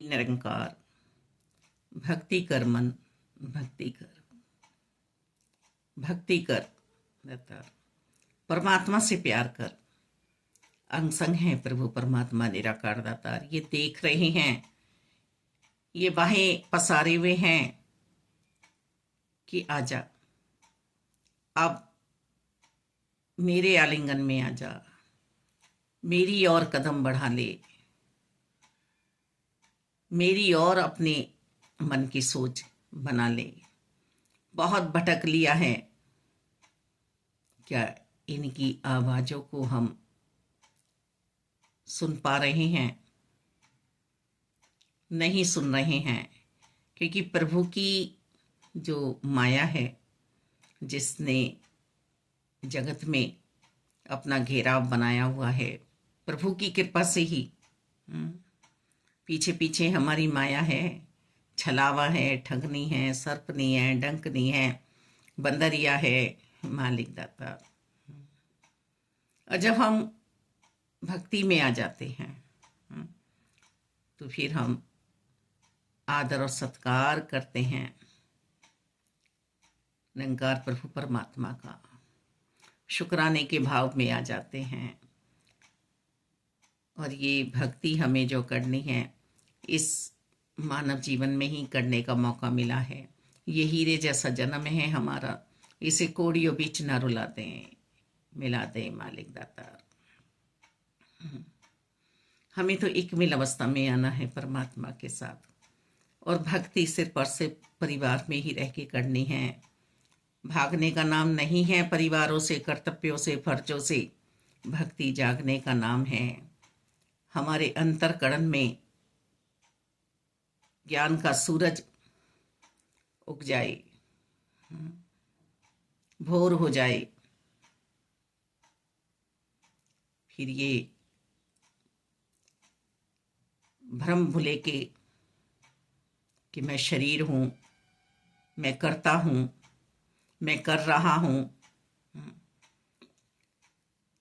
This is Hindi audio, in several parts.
निरंकार। भक्ति कर मन, भक्ति कर, भक्ति कर दातार। परमात्मा से प्यार कर। अंग संग है प्रभु परमात्मा निराकार दातार। ये देख रहे हैं, ये बाहें पसारे हुए हैं कि आजा, अब मेरे आलिंगन में आजा, मेरी और कदम बढ़ा ले, मेरी और अपने मन की सोच बना ले। बहुत भटक लिया है, क्या इनकी आवाज़ों को हम सुन पा रहे हैं? नहीं सुन रहे हैं, क्योंकि प्रभु की जो माया है, जिसने जगत में अपना घेराव बनाया हुआ है, प्रभु की कृपा से ही पीछे पीछे हमारी माया है, छलावा है, ठगनी है, सर्पनी है, डंकनी है, बंदरिया है, मालिक दाता। और जब हम भक्ति में आ जाते हैं तो फिर हम आदर और सत्कार करते हैं निरंकार प्रभु परमात्मा का, शुक्राने के भाव में आ जाते हैं। और ये भक्ति हमें जो करनी है, इस मानव जीवन में ही करने का मौका मिला है। ये हीरे जैसा जन्म है हमारा, इसे कोड़ियों बीच ना रुला दें, मिला दें मालिक दाता। हमें तो एक मिल अवस्था में आना है परमात्मा के साथ, और भक्ति सिर्फ और सिर्फ परिवार में ही रह के करनी है। भागने का नाम नहीं है परिवारों से, कर्तव्यों से, फर्जों से। भक्ति जागने का नाम है। हमारे अंतरकरण में ज्ञान का सूरज उग जाए, भोर हो जाए, फिर ये भ्रम भुले कि मैं शरीर हूं, मैं करता हूं, मैं कर रहा हूं।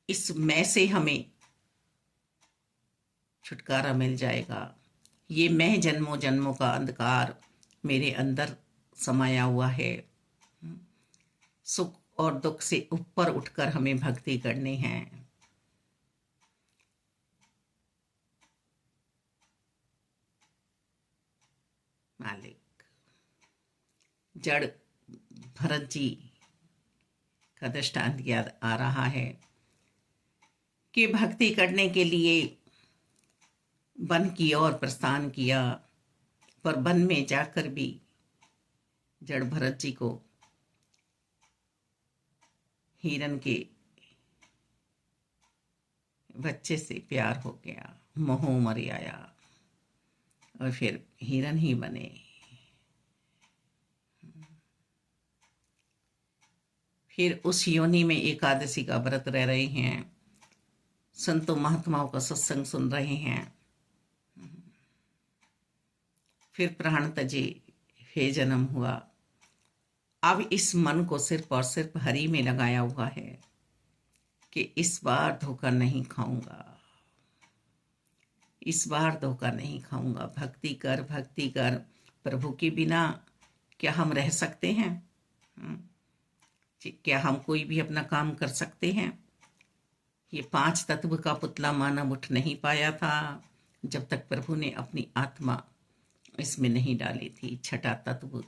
इस मैं से हमें छुटकारा मिल जाएगा। ये मैं जन्मों जन्मों का अंधकार मेरे अंदर समाया हुआ है। सुख और दुख से ऊपर उठकर हमें भक्ति करनी है। मालिक, जड़ भरत जी का दृष्टांत याद आ रहा है कि भक्ति करने के लिए वन की ओर प्रस्थान किया, पर वन में जाकर भी जड़ भरत जी को हिरन के बच्चे से प्यार हो गया, मोह मर आया, और फिर हिरन ही बने। फिर उस योनि में एकादशी का व्रत रह रहे हैं, संतों महात्माओं का सत्संग सुन रहे हैं, फिर प्राण तजे, फिर जन्म हुआ। अब इस मन को सिर्फ और सिर्फ हरि में लगाया हुआ है कि इस बार धोखा नहीं खाऊंगा, इस बार धोखा नहीं खाऊंगा। भक्ति कर, भक्ति कर। प्रभु के बिना क्या हम रह सकते हैं? क्या हम कोई भी अपना काम कर सकते हैं? ये 5 तत्व का पुतला मानव उठ नहीं पाया था जब तक प्रभु ने अपनी आत्मा इसमें नहीं डाली थी। छठा तत्व,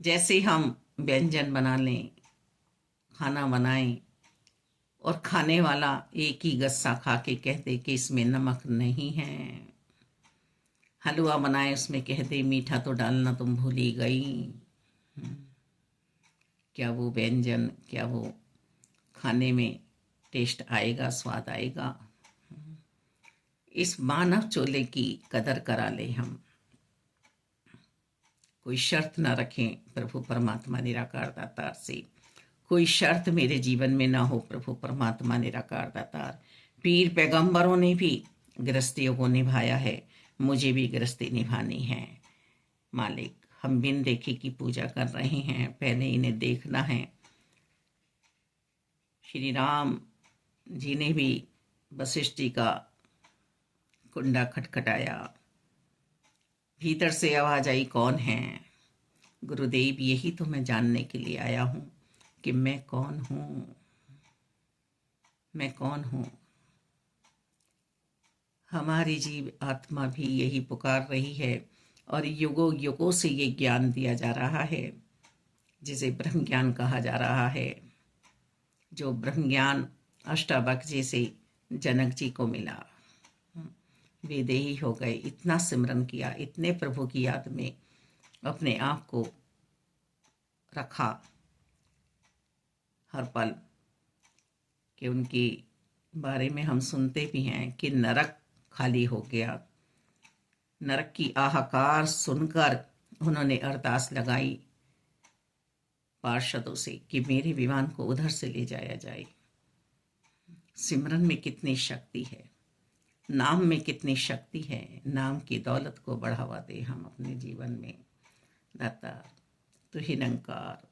जैसे हम व्यंजन बना लें, खाना बनाएं, और खाने वाला एक ही गस्सा खा के कहते कि इसमें नमक नहीं है। हलवा बनाए, उसमें कहते मीठा तो डालना तुम भूल ही गई। क्या वो व्यंजन, क्या वो खाने में टेस्ट आएगा, स्वाद आएगा? इस मानव चोले की कदर करा ले हम, कोई शर्त ना रखें प्रभु परमात्मा निराकार दातार से। कोई शर्त मेरे जीवन में ना हो प्रभु परमात्मा निराकार दातार। पीर पैगंबरों ने भी गृहस्थियों को निभाया है, मुझे भी गृहस्थी निभानी है। मालिक, हम बिन देखे की पूजा कर रहे हैं, पहले इन्हें देखना है। श्री राम जी ने भी वशिष्ठ जी का कुंडा खटखटाया, भीतर से आवाज आई, कौन है? गुरुदेव, यही तो मैं जानने के लिए आया हूं कि मैं कौन हूं, मैं कौन हूं। हमारी जीव आत्मा भी यही पुकार रही है और युगों युगों से ये ज्ञान दिया जा रहा है, जिसे ब्रह्म ज्ञान कहा जा रहा है। जो ब्रह्म ज्ञान अष्टावक्र से जनक जी को मिला, वे देही हो गए, इतना सिमरन किया, इतने प्रभु की याद में अपने आप को रखा हर पल, कि उनके बारे में हम सुनते भी हैं कि नरक खाली हो गया। नरक की हाहाकार सुनकर उन्होंने अरदास लगाई पार्षदों से कि मेरे विमान को उधर से ले जाया जाए। सिमरन में कितनी शक्ति है, नाम में कितनी शक्ति है। नाम की दौलत को बढ़ावा दे हम अपने जीवन में। दाता तू ही निरंकार,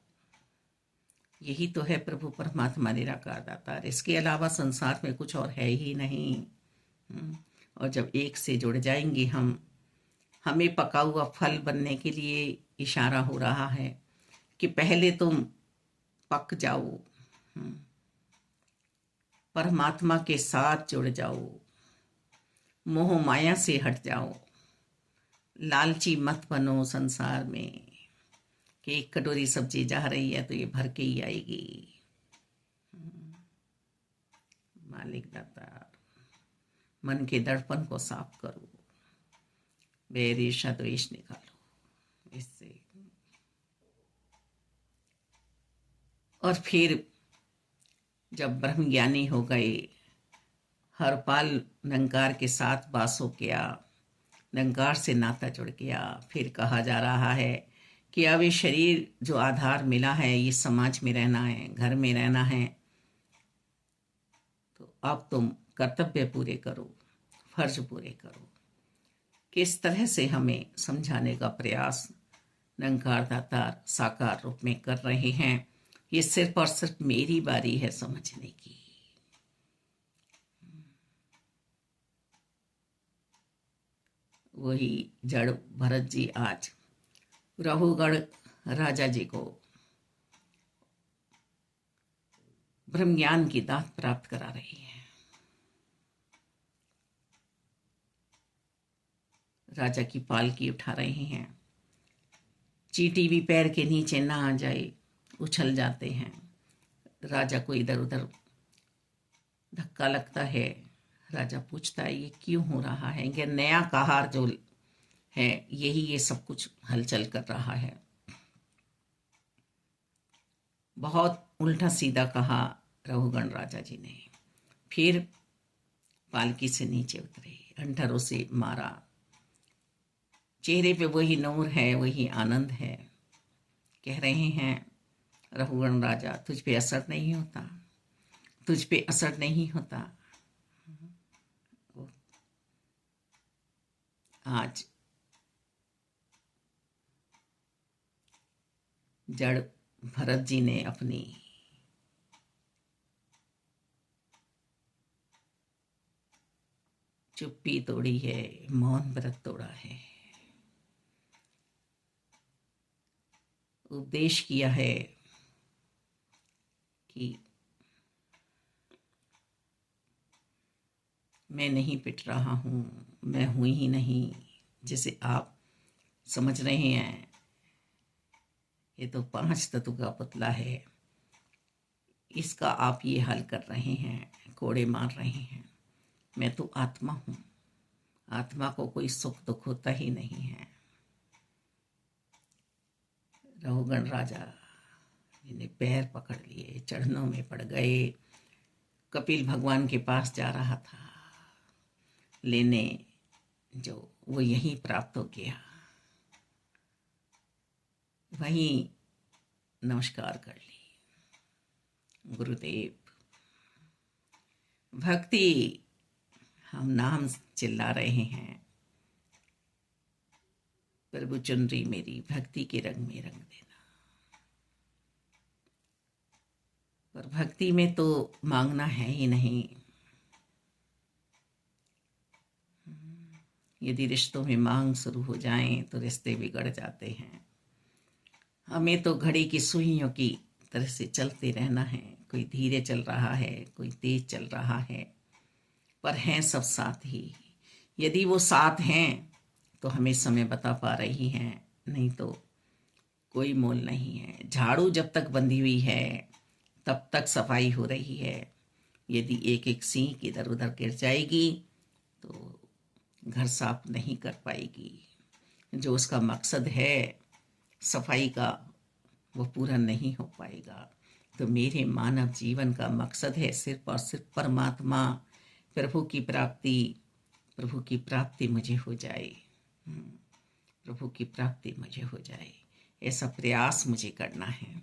यही तो है प्रभु परमात्मा निराकार दातार। इसके अलावा संसार में कुछ और है ही नहीं। और जब एक से जुड़ जाएंगे हम, हमें पका हुआ फल बनने के लिए इशारा हो रहा है कि पहले तुम पक जाओ, परमात्मा के साथ जुड़ जाओ, मोह माया से हट जाओ, लालची मत बनो संसार में कि एक कटोरी सब्जी जा रही है तो ये भर के ही आएगी। मालिक दाता, मन के दर्पण को साफ करो, बैर ईर्ष्या द्वेष निकालो इससे। और फिर जब ब्रह्म ज्ञानी हो गए, हर पाल निरंकार के साथ वास हो गया, निरंकार से नाता जुड़ गया, फिर कहा जा रहा है कि अब ये शरीर जो आधार मिला है, ये समाज में रहना है, घर में रहना है, तो अब तुम कर्तव्य पूरे करो, फर्ज पूरे करो। किस तरह से हमें समझाने का प्रयास निरंकार दातार साकार रूप में कर रहे हैं, ये सिर्फ और सिर्फ मेरी बारी है समझने की। वही जड़ भरत जी आज रहुगढ़ राजा जी को ब्रह्म ज्ञान की दात प्राप्त करा रही है। राजा की पालकी उठा रहे हैं, चींटी भी पैर के नीचे ना आ जाए, उछल जाते हैं। राजा को इधर उधर धक्का लगता है। राजा पूछता है ये क्यों हो रहा है? कि नया कहार जो है यही ये सब कुछ हलचल कर रहा है। बहुत उल्टा सीधा कहा रघुगण राजा जी ने। फिर पालकी से नीचे उतरे, अंधरों से मारा, चेहरे पे वही नूर है, वही आनंद है। कह रहे हैं रघुगण राजा, तुझ पे असर नहीं होता, तुझ पे असर नहीं होता। आज जड़ भरत जी ने अपनी चुप्पी तोड़ी है, मौन व्रत तोड़ा है, उपदेश किया है कि मैं नहीं पिट रहा हूं, मैं हूं ही नहीं। जिसे आप समझ रहे हैं ये तो 5 तत्व का पुतला है, इसका आप ये हाल कर रहे हैं, कोड़े मार रहे हैं। मैं तो आत्मा हूं, आत्मा को कोई सुख दुख होता ही नहीं है। रघुगण राजा ने पैर पकड़ लिए, चरणों में पड़ गए। कपिल भगवान के पास जा रहा था लेने, जो वो यहीं प्राप्त हो गया, वहीं नमस्कार कर ली। गुरुदेव, भक्ति, हम नाम चिल्ला रहे हैं, प्रभु चुनरी मेरी भक्ति के रंग में रंग देना। पर भक्ति में तो मांगना है ही नहीं, यदि रिश्तों में मांग शुरू हो जाएं तो रिश्ते बिगड़ जाते हैं। हमें तो घड़ी की सुइयों की तरह से चलते रहना है। कोई धीरे चल रहा है, कोई तेज चल रहा है, पर हैं सब साथ ही। यदि वो साथ हैं तो हमें समय बता पा रही हैं, नहीं तो कोई मोल नहीं है। झाड़ू जब तक बंधी हुई है तब तक सफाई हो रही है। यदि एक एक सींक इधर उधर गिर जाएगी तो घर साफ नहीं कर पाएगी। जो उसका मकसद है सफाई का, वो पूरा नहीं हो पाएगा। तो मेरे मानव जीवन का मकसद है सिर्फ और सिर्फ परमात्मा, प्रभु की प्राप्ति। प्रभु की प्राप्ति मुझे हो जाए, प्रभु की प्राप्ति मुझे हो जाए, ऐसा प्रयास मुझे करना है।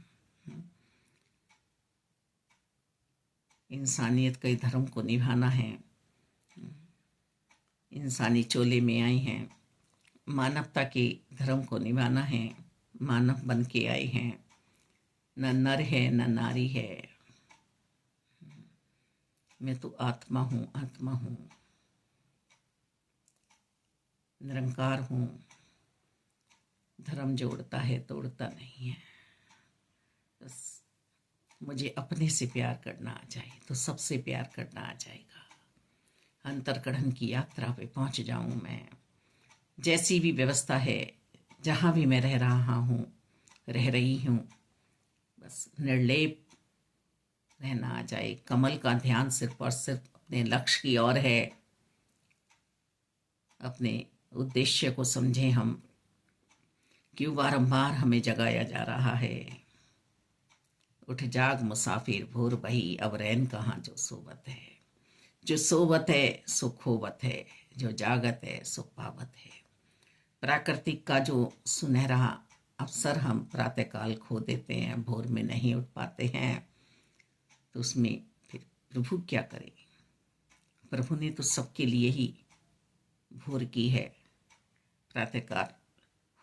इंसानियत के धर्म को निभाना है। इंसानी चोले में आए हैं, मानवता के धर्म को निभाना है। मानव बन के आए हैं, न नर है न नारी है। मैं तो आत्मा हूँ, आत्मा हूँ, निरंकार हूँ। धर्म जोड़ता है, तोड़ता नहीं है। बस मुझे अपने से प्यार करना आ जाए तो सबसे प्यार करना आ जाएगा। अंतर्कढ़न की यात्रा पे पहुंच जाऊं मैं। जैसी भी व्यवस्था है, जहां भी मैं रह रहा हूं, रह रही हूं, बस निर्लेप रहना आ जाए। कमल का ध्यान सिर्फ और सिर्फ अपने लक्ष्य की ओर है। अपने उद्देश्य को समझें हम, क्यों बारंबार हमें जगाया जा रहा है। उठ जाग मुसाफिर भोर बही, अब रैन कहाँ जो सोबत है। जो सोबत है सो खोबत है, जो जागत है सो पावत है। प्राकृतिक का जो सुनहरा अवसर हम प्रातःकाल खो देते हैं, भोर में नहीं उठ पाते हैं, तो उसमें फिर प्रभु क्या करे। प्रभु ने तो सबके लिए ही भोर की है, प्रातःकाल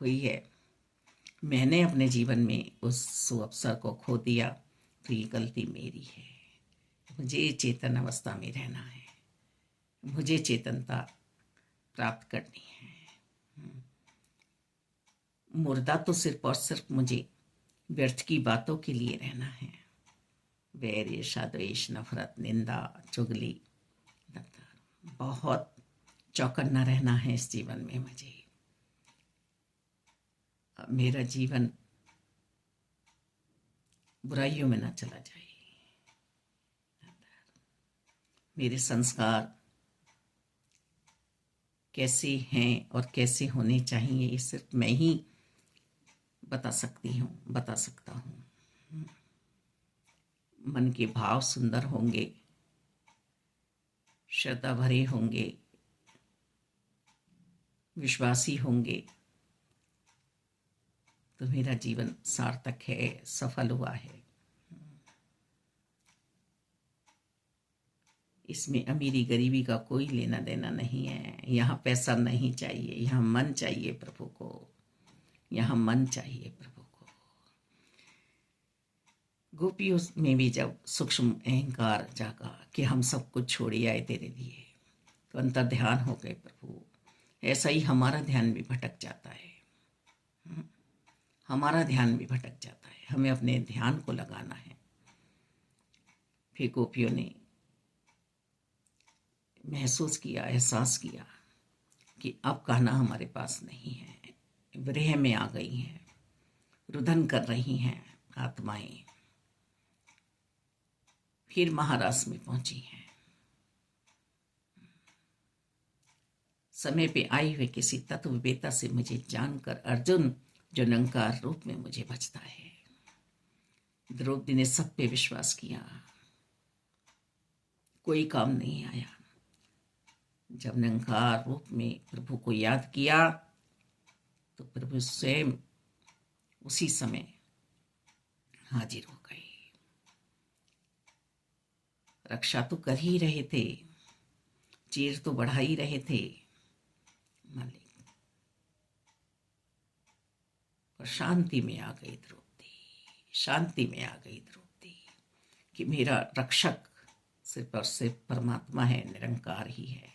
हुई है। मैंने अपने जीवन में उस सुअवसर को खो दिया, तो ये गलती मेरी है। मुझे चेतन अवस्था में रहना है, मुझे चेतनता प्राप्त करनी है। मुर्दा तो सिर्फ और सिर्फ मुझे व्यर्थ की बातों के लिए रहना है। वैर, ईर्ष्या, द्वेष, नफरत, निंदा, चुगली, बहुत चौकन्ना रहना है इस जीवन में मुझे। मेरा जीवन बुराइयों में न चला जाए। मेरे संस्कार कैसे हैं और कैसे होने चाहिए, ये सिर्फ मैं ही बता सकती हूँ, बता सकता हूँ। मन के भाव सुंदर होंगे, श्रद्धा भरे होंगे, विश्वासी होंगे, तो मेरा जीवन सार्थक है, सफल हुआ है। इसमें अमीरी गरीबी का कोई लेना देना नहीं है। यहाँ पैसा नहीं चाहिए, यहाँ मन चाहिए प्रभु को, यहाँ मन चाहिए प्रभु को। गोपियों में भी जब सूक्ष्म अहंकार जागा कि हम सब कुछ छोड़े आए तेरे लिए, तो अंतर ध्यान हो गए प्रभु। ऐसा ही हमारा ध्यान भी भटक जाता है, हमारा ध्यान भी भटक जाता है। हमें अपने ध्यान को लगाना है। फिर गोपियों ने महसूस किया, एहसास किया कि अब कहना हमारे पास नहीं है। विरह में आ गई हैं, रुदन कर रही हैं आत्माएं, फिर महारास में पहुंची हैं। समय पे आई हुए किसी तत्ववेता से मुझे जानकर अर्जुन जो निरंकार रूप में मुझे बचता है। द्रौपदी ने सब पे विश्वास किया, कोई काम नहीं आया। जब निरंकार रूप में प्रभु को याद किया तो प्रभु स्वयं उसी समय हाजिर हो गए। रक्षा तो कर ही रहे थे, चीर तो बढ़ा ही रहे थे मालिक, और शांति में आ गई द्रौपदी। शांति में आ गई द्रौपदी कि मेरा रक्षक सिर्फ और सिर्फ परमात्मा है, निरंकार ही है।